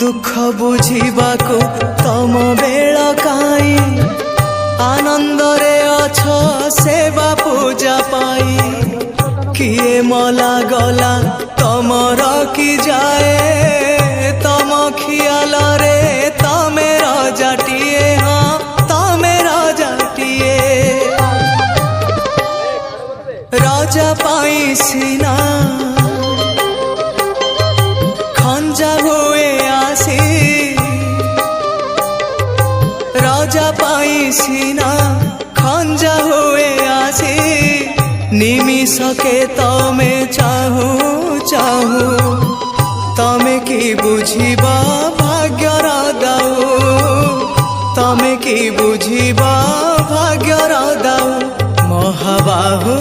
दुख बुझिबाको तम बेल काई आनंद रे अछ सेवा पूजा पाई किए मला गला तम रखी जाए तम खियाल रे तमे रजाटिए हाँ तमे रजाटिए राजा पाई सीना खंजा हुए आसी राजा पाई सीना खंजा हुए आसी निमिषके तमे चाहू चाहू तमे की बुझिबा भाग्यर दाऊ तमे की बुझिबा भाग्यर दाऊ महाबाहू